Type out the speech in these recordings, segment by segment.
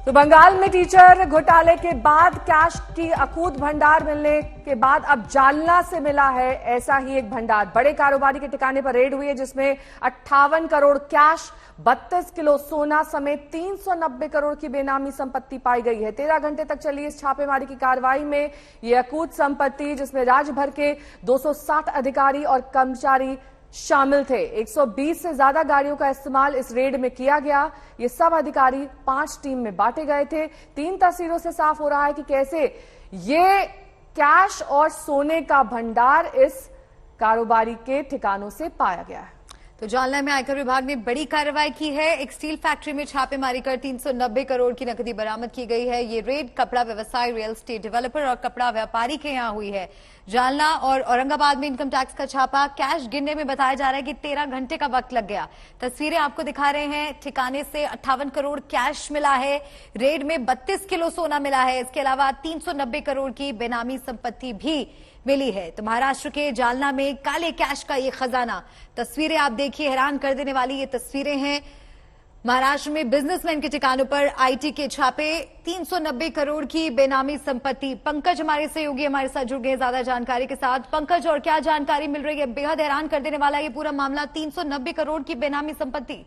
तो बंगाल में टीचर घोटाले के बाद कैश की अकूत भंडार मिलने के बाद अब जालना से मिला है ऐसा ही एक भंडार। बड़े कारोबारी के ठिकाने पर रेड हुई है जिसमें 58 करोड़ कैश, 32 किलो सोना समेत 390 करोड़ की बेनामी संपत्ति पाई गई है। 13 घंटे तक चली इस छापेमारी की कार्रवाई में ये अकूत संपत्ति, जिसमें राज्य भर के 260 अधिकारी और कर्मचारी शामिल थे। 120 से ज्यादा गाड़ियों का इस्तेमाल इस रेड में किया गया। ये सब अधिकारी 5 टीम में बांटे गए थे। 3 तस्वीरों से साफ हो रहा है कि कैसे ये कैश और सोने का भंडार इस कारोबारी के ठिकानों से पाया गया है। तो जालना में आयकर विभाग ने बड़ी कार्रवाई की है। एक स्टील फैक्ट्री में छापेमारी कर 390 करोड़ की नकदी बरामद की गई है। ये रेड कपड़ा व्यवसाय, रियल एस्टेट डेवलपर और कपड़ा व्यापारी के यहां हुई है। जालना और औरंगाबाद में इनकम टैक्स का छापा। कैश गिनने में बताया जा रहा है कि 13 घंटे का वक्त लग गया। तस्वीरें आपको दिखा रहे हैं। ठिकाने से 58 करोड़ कैश मिला है। रेड में 32 किलो सोना मिला है। इसके अलावा 390 करोड़ की बेनामी संपत्ति भी मिली है। तो महाराष्ट्र के जालना में काले कैश का ये खजाना, तस्वीरें आप देखिए, हैरान कर देने वाली ये तस्वीरें हैं। महाराष्ट्र में बिजनेसमैन के ठिकानों पर आईटी के छापे, 390 करोड़ की बेनामी संपत्ति। पंकज हमारे सहयोगी हमारे साथ जुड़ गए ज्यादा जानकारी के साथ। पंकज, और क्या जानकारी मिल रही है? बेहद हैरान कर देने वाला ये पूरा मामला, 390 करोड़ की बेनामी संपत्ति।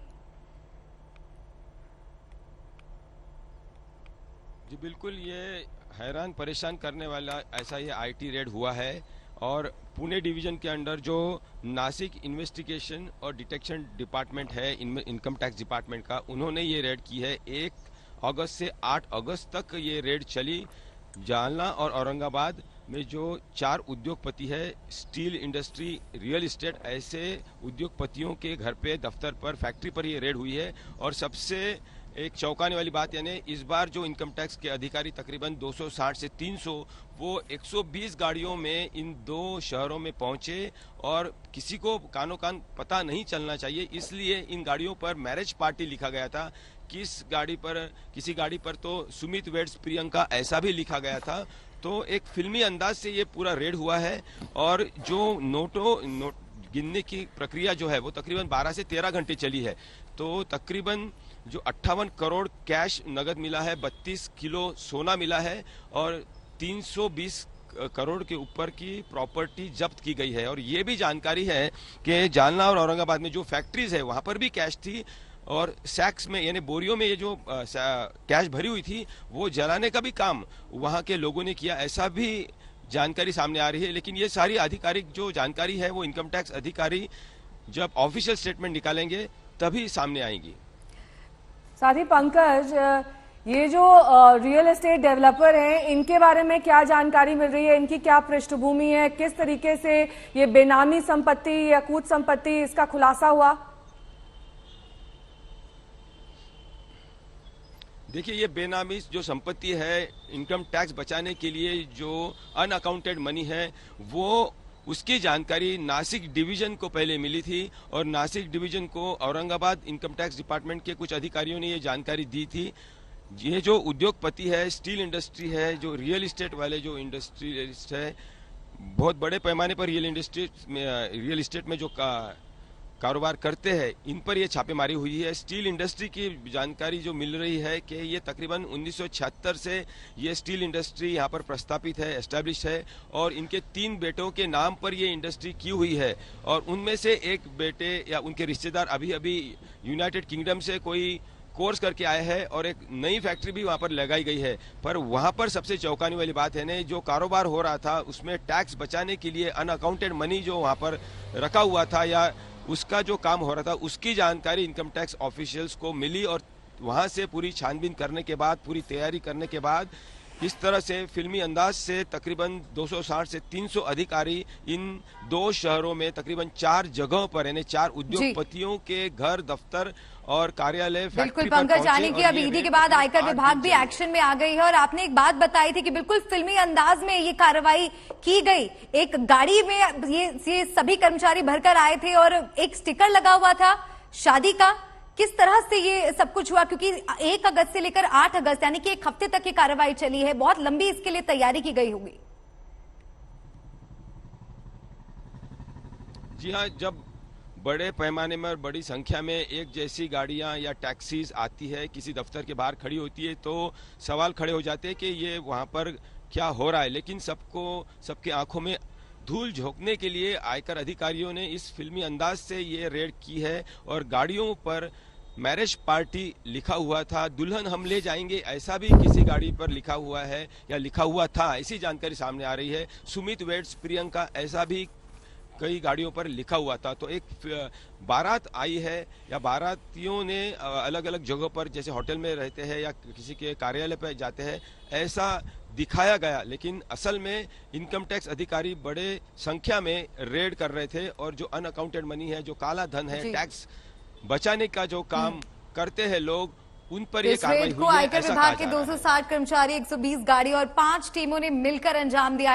जी बिल्कुल, ये हैरान परेशान करने वाला ऐसा ही आईटी रेड हुआ है। और पुणे डिवीजन के अंडर जो नासिक इन्वेस्टिगेशन और डिटेक्शन डिपार्टमेंट है, इनकम टैक्स डिपार्टमेंट का, उन्होंने ये रेड की है। 1 अगस्त से 8 अगस्त तक ये रेड चली। जालना और औरंगाबाद में जो 4 उद्योगपति है, स्टील इंडस्ट्री, रियल एस्टेट, ऐसे उद्योगपतियों के घर पे, दफ्तर पर, फैक्ट्री पर ये रेड हुई है। और सबसे एक चौंकाने वाली बात, यानी इस बार जो इनकम टैक्स के अधिकारी तकरीबन 260 से 300, वो 120 गाड़ियों में इन 2 शहरों में पहुंचे। और किसी को कानो कान पता नहीं चलना चाहिए, इसलिए इन गाड़ियों पर मैरिज पार्टी लिखा गया था। किसी गाड़ी पर तो सुमित वेड्स प्रियंका ऐसा भी लिखा गया था। तो एक फिल्मी अंदाज से ये पूरा रेड हुआ है। और जो नोट गिनने की प्रक्रिया जो है वो तकरीबन 12 से 13 घंटे चली है। तो तकरीबन जो 58 करोड़ कैश नगद मिला है, 32 किलो सोना मिला है और 320 करोड़ के ऊपर की प्रॉपर्टी जब्त की गई है। और ये भी जानकारी है कि जालना और औरंगाबाद में जो फैक्ट्रीज है वहां पर भी कैश थी। और सैक्स में, यानी बोरियों में, ये जो कैश भरी हुई थी वो जलाने का भी काम वहां के लोगों ने किया, ऐसा भी जानकारी सामने आ रही है। लेकिन ये सारी आधिकारिक जो जानकारी है वो इनकम टैक्स अधिकारी जब ऑफिशियल स्टेटमेंट निकालेंगे तभी सामने आएगी। साथ ही पंकज, ये जो रियल एस्टेट डेवलपर हैं, इनके बारे में क्या जानकारी मिल रही है? इनकी क्या पृष्ठभूमि है? किस तरीके से ये बेनामी संपत्ति या अकूत संपत्ति, इसका खुलासा हुआ? देखिए, ये बेनामी जो संपत्ति है, इनकम टैक्स बचाने के लिए जो अनअकाउंटेड मनी है, वो उसकी जानकारी नासिक डिवीजन को पहले मिली थी। और नासिक डिवीजन को औरंगाबाद इनकम टैक्स डिपार्टमेंट के कुछ अधिकारियों ने ये जानकारी दी थी। ये जो उद्योगपति है, स्टील इंडस्ट्री है, जो रियल एस्टेट वाले जो इंडस्ट्रियलिस्ट है, बहुत बड़े पैमाने पर रियल एस्टेट में जो कारोबार करते हैं, इन पर यह छापेमारी हुई है। स्टील इंडस्ट्री की जानकारी जो मिल रही है कि ये तकरीबन 1976 से ये स्टील इंडस्ट्री यहाँ पर प्रस्तापित है, एस्टैब्लिश है। और इनके 3 बेटों के नाम पर ये इंडस्ट्री की हुई है। और उनमें से एक बेटे या उनके रिश्तेदार अभी अभी यूनाइटेड किंगडम से कोई कोर्स करके आए हैं और एक नई फैक्ट्री भी वहां पर लगाई गई है। पर वहां पर सबसे चौंकाने वाली बात है ने, जो कारोबार हो रहा था उसमें टैक्स बचाने के लिए अनअकाउंटेड मनी जो वहां पर रखा हुआ था या उसका जो काम हो रहा था, उसकी जानकारी इनकम टैक्स ऑफिशियल्स को मिली। और वहां से पूरी छानबीन करने के बाद, पूरी तैयारी करने के बाद, इस तरह से फिल्मी अंदाज से तकरीबन 260 से 300 अधिकारी इन 2 शहरों में तकरीबन 4 जगहों पर, यानी 4 उद्योगपतियों के घर, दफ्तर और कार्यालय, बिल्कुल पंकज, यानी कि अब ईडी के बाद आयकर विभाग भी एक्शन में आ गई है। और आपने एक बात बताई थी कि बिल्कुल फिल्मी अंदाज में ये कार्रवाई की गई। एक गाड़ी में ये सभी कर्मचारी भरकर आए थे और एक स्टिकर लगा हुआ था शादी का। किस तरह से ये सब कुछ हुआ? क्योंकि 1 अगस्त से लेकर 8 अगस्त यानी कि 1 हफ्ते तक ये कार्रवाई चली है, बहुत लंबी इसके लिए तैयारी की गई होगी। जी हाँ, जब बड़े पैमाने में और बड़ी संख्या में एक जैसी गाड़ियां या टैक्सीज आती है, किसी दफ्तर के बाहर खड़ी होती है, तो सवाल खड़े हो जाते हैं कि ये वहां पर क्या हो रहा है। लेकिन सबके आंखों में धूल झोंकने के लिए आयकर अधिकारियों ने इस फिल्मी अंदाज से ये रेड की है और गाड़ियों पर मैरिज पार्टी लिखा हुआ था, दुल्हन हम ले जाएंगे ऐसा भी किसी गाड़ी पर लिखा हुआ है या लिखा हुआ था, ऐसी जानकारी सामने आ रही है। सुमित वेड्स प्रियंका ऐसा भी कई गाड़ियों पर लिखा हुआ था। तो एक बारात आई है या बारातियों ने अलग अलग जगहों पर, जैसे होटल में रहते हैं या किसी के कार्यालय पर जाते हैं, ऐसा दिखाया गया। लेकिन असल में इनकम टैक्स अधिकारी बड़े संख्या में रेड कर रहे थे और जो अनअकाउंटेड मनी है, जो काला धन है, टैक्स बचाने का जो काम करते हैं लोग, उन पर ये कार्रवाई हुई है। आयकर विभाग के 260 कर्मचारी, 120 गाड़ी और 5 टीमों ने मिलकर अंजाम दिया।